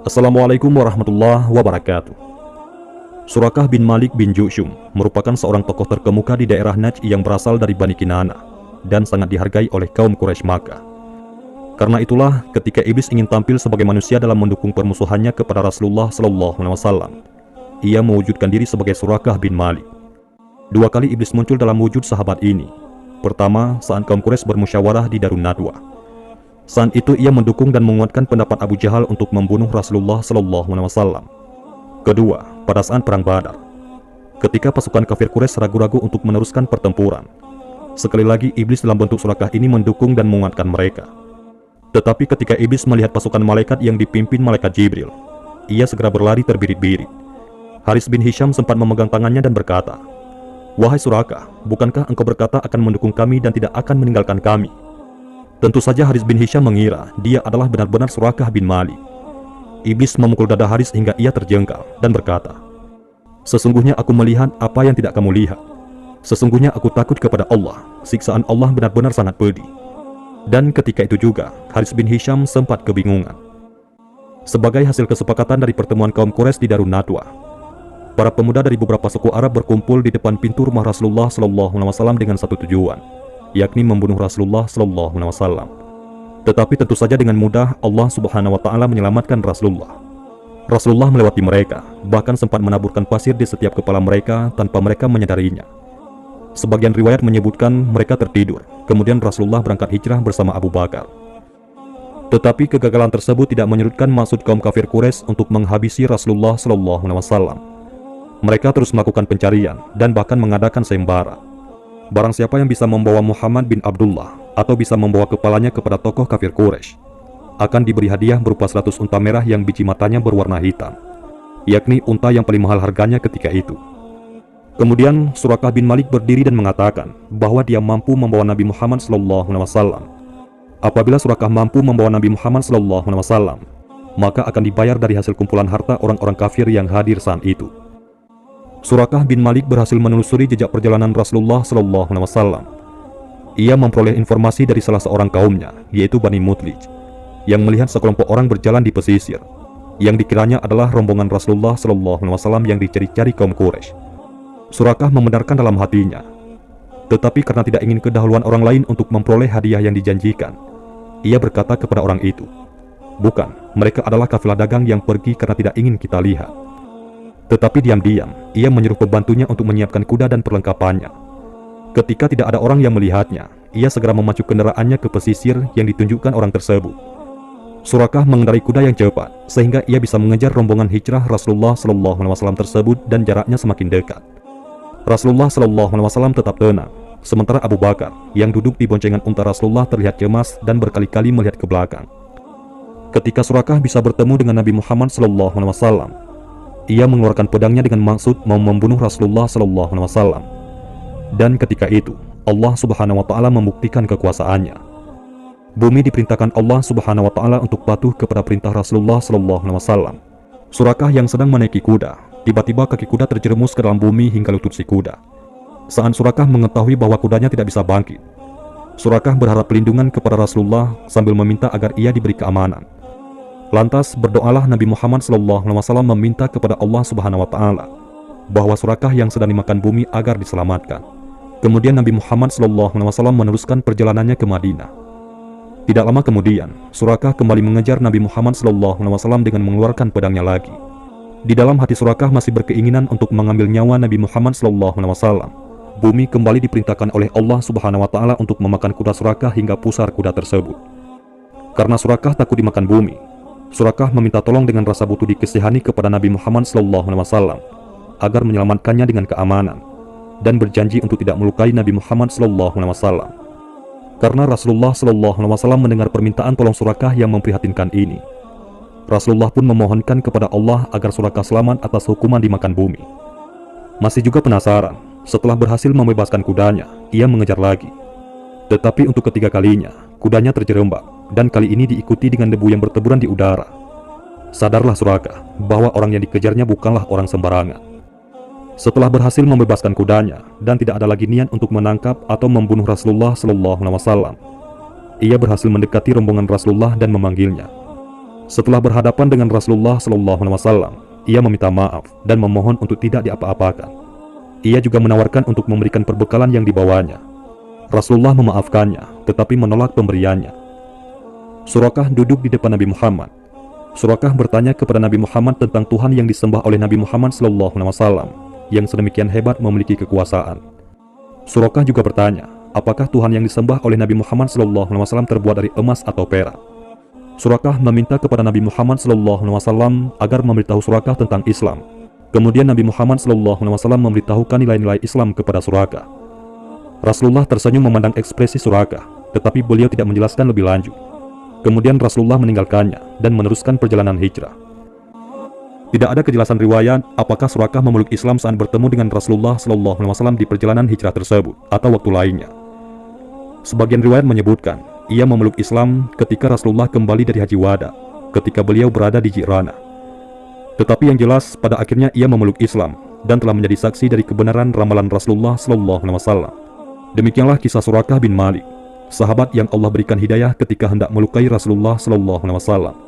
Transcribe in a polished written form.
Assalamualaikum warahmatullahi wabarakatuh. Surakah bin Malik bin Ju'shum merupakan seorang tokoh terkemuka di daerah Najd yang berasal dari Bani Kinana dan sangat dihargai oleh kaum Quraisy Makkah. Karena itulah, ketika iblis ingin tampil sebagai manusia dalam mendukung permusuhannya kepada Rasulullah SAW, ia mewujudkan diri sebagai Surakah bin Malik. Dua kali iblis muncul dalam wujud sahabat ini. Pertama, saat kaum Quraisy bermusyawarah di Darun Nadwa. Saat itu ia mendukung dan menguatkan pendapat Abu Jahal untuk membunuh Rasulullah SAW. Kedua, pada saat perang Badar, ketika pasukan kafir Quraisy ragu-ragu untuk meneruskan pertempuran, sekali lagi iblis dalam bentuk Surakah ini mendukung dan menguatkan mereka. Tetapi ketika iblis melihat pasukan malaikat yang dipimpin malaikat Jibril, ia segera berlari terbirit-birit. Haris bin Hisham sempat memegang tangannya dan berkata, "Wahai Surakah, bukankah engkau berkata akan mendukung kami dan tidak akan meninggalkan kami?" Tentu saja Haris bin Hisham mengira dia adalah benar-benar Surakah bin Malik. Iblis memukul dada Haris hingga ia terjengkal dan berkata, "Sesungguhnya aku melihat apa yang tidak kamu lihat. Sesungguhnya aku takut kepada Allah, siksaan Allah benar-benar sangat pedih." Dan ketika itu juga, Haris bin Hisham sempat kebingungan. Sebagai hasil kesepakatan dari pertemuan kaum Quraisy di Darun Nadwa, para pemuda dari beberapa suku Arab berkumpul di depan pintu rumah Rasulullah SAW dengan satu tujuan, yakni membunuh Rasulullah SAW. Tetapi tentu saja dengan mudah Allah Subhanahu wa Ta'ala menyelamatkan Rasulullah. Rasulullah melewati mereka, bahkan sempat menaburkan pasir di setiap kepala mereka tanpa mereka menyadarinya. Sebagian riwayat menyebutkan mereka tertidur, kemudian Rasulullah berangkat hijrah bersama Abu Bakar. Tetapi kegagalan tersebut tidak menyurutkan maksud kaum kafir Quraisy untuk menghabisi Rasulullah SAW. Mereka terus melakukan pencarian dan bahkan mengadakan sayembara. Barang siapa yang bisa membawa Muhammad bin Abdullah atau bisa membawa kepalanya kepada tokoh kafir Quraisy, akan diberi hadiah berupa 100 unta merah yang biji matanya berwarna hitam, yakni unta yang paling mahal harganya ketika itu. Kemudian Surakah bin Malik berdiri dan mengatakan bahwa dia mampu membawa Nabi Muhammad SAW. Apabila Surakah mampu membawa Nabi Muhammad SAW, maka akan dibayar dari hasil kumpulan harta orang-orang kafir yang hadir saat itu. Surakah bin Malik berhasil menelusuri jejak perjalanan Rasulullah SAW. Ia memperoleh informasi dari salah seorang kaumnya, yaitu Bani Mudlij, yang melihat sekelompok orang berjalan di pesisir, yang dikiranya adalah rombongan Rasulullah SAW yang dicari-cari kaum Quraisy. Surakah membenarkan dalam hatinya, tetapi karena tidak ingin kedahuluan orang lain untuk memperoleh hadiah yang dijanjikan, ia berkata kepada orang itu, "Bukan, mereka adalah kafilah dagang yang pergi karena tidak ingin kita lihat." Tetapi diam-diam, ia menyuruh pembantunya untuk menyiapkan kuda dan perlengkapannya. Ketika tidak ada orang yang melihatnya, ia segera memacu kendaraannya ke pesisir yang ditunjukkan orang tersebut. Surakah mengendarai kuda yang cepat, sehingga ia bisa mengejar rombongan hijrah Rasulullah SAW tersebut dan jaraknya semakin dekat. Rasulullah SAW tetap tenang, sementara Abu Bakar, yang duduk di boncengan unta Rasulullah terlihat cemas dan berkali-kali melihat ke belakang. Ketika Surakah bisa bertemu dengan Nabi Muhammad SAW, ia mengeluarkan pedangnya dengan maksud mau membunuh Rasulullah SAW. Dan ketika itu, Allah Subhanahu wa Ta'ala membuktikan kekuasaannya. Bumi diperintahkan Allah Subhanahu wa Ta'ala untuk patuh kepada perintah Rasulullah SAW. Surakah yang sedang menaiki kuda, tiba-tiba kaki kuda terjerumus ke dalam bumi hingga lutut si kuda. Saat Surakah mengetahui bahwa kudanya tidak bisa bangkit, Surakah berharap perlindungan kepada Rasulullah sambil meminta agar ia diberi keamanan. Lantas berdoalah Nabi Muhammad SAW meminta kepada Allah Subhanahu wa Ta'ala bahwa Surakah yang sedang dimakan bumi agar diselamatkan. Kemudian Nabi Muhammad SAW meneruskan perjalanannya ke Madinah. Tidak lama kemudian, Surakah kembali mengejar Nabi Muhammad SAW dengan mengeluarkan pedangnya lagi. Di dalam hati Surakah masih berkeinginan untuk mengambil nyawa Nabi Muhammad SAW. Bumi kembali diperintahkan oleh Allah Subhanahu wa Ta'ala untuk memakan kuda Surakah hingga pusar kuda tersebut. Karena Surakah takut dimakan bumi, Surakah meminta tolong dengan rasa butuh dikasihani kepada Nabi Muhammad SAW agar menyelamatkannya dengan keamanan, dan berjanji untuk tidak melukai Nabi Muhammad SAW. Karena Rasulullah SAW mendengar permintaan tolong Surakah yang memprihatinkan ini, Rasulullah pun memohonkan kepada Allah agar Surakah selamat atas hukuman dimakan bumi. Masih juga penasaran, setelah berhasil membebaskan kudanya, ia mengejar lagi. Tetapi untuk ketiga kalinya, kudanya terjerembab, dan kali ini diikuti dengan debu yang berteburan di udara. Sadarlah Surakah bahwa orang yang dikejarnya bukanlah orang sembarangan. Setelah berhasil membebaskan kudanya dan tidak ada lagi niat untuk menangkap atau membunuh Rasulullah SAW, ia berhasil mendekati rombongan Rasulullah dan memanggilnya. Setelah berhadapan dengan Rasulullah SAW, ia meminta maaf dan memohon untuk tidak diapa-apakan. Ia juga menawarkan untuk memberikan perbekalan yang dibawanya. Rasulullah memaafkannya, tetapi menolak pemberiannya. Surakah duduk di depan Nabi Muhammad. Surakah bertanya kepada Nabi Muhammad tentang Tuhan yang disembah oleh Nabi Muhammad SAW, yang sedemikian hebat memiliki kekuasaan. Surakah juga bertanya, apakah Tuhan yang disembah oleh Nabi Muhammad SAW terbuat dari emas atau perak? Surakah meminta kepada Nabi Muhammad SAW agar memberitahu Surakah tentang Islam. Kemudian Nabi Muhammad SAW memberitahukan nilai-nilai Islam kepada Surakah. Rasulullah tersenyum memandang ekspresi Surakah, tetapi beliau tidak menjelaskan lebih lanjut. Kemudian Rasulullah meninggalkannya dan meneruskan perjalanan hijrah. Tidak ada kejelasan riwayat apakah Surakah memeluk Islam saat bertemu dengan Rasulullah SAW di perjalanan hijrah tersebut atau waktu lainnya. Sebagian riwayat menyebutkan ia memeluk Islam ketika Rasulullah kembali dari Haji Wada, ketika beliau berada di Ji'rana. Tetapi yang jelas pada akhirnya ia memeluk Islam dan telah menjadi saksi dari kebenaran ramalan Rasulullah SAW. Demikianlah kisah Surakah bin Malik, sahabat yang Allah berikan hidayah ketika hendak melukai Rasulullah SAW.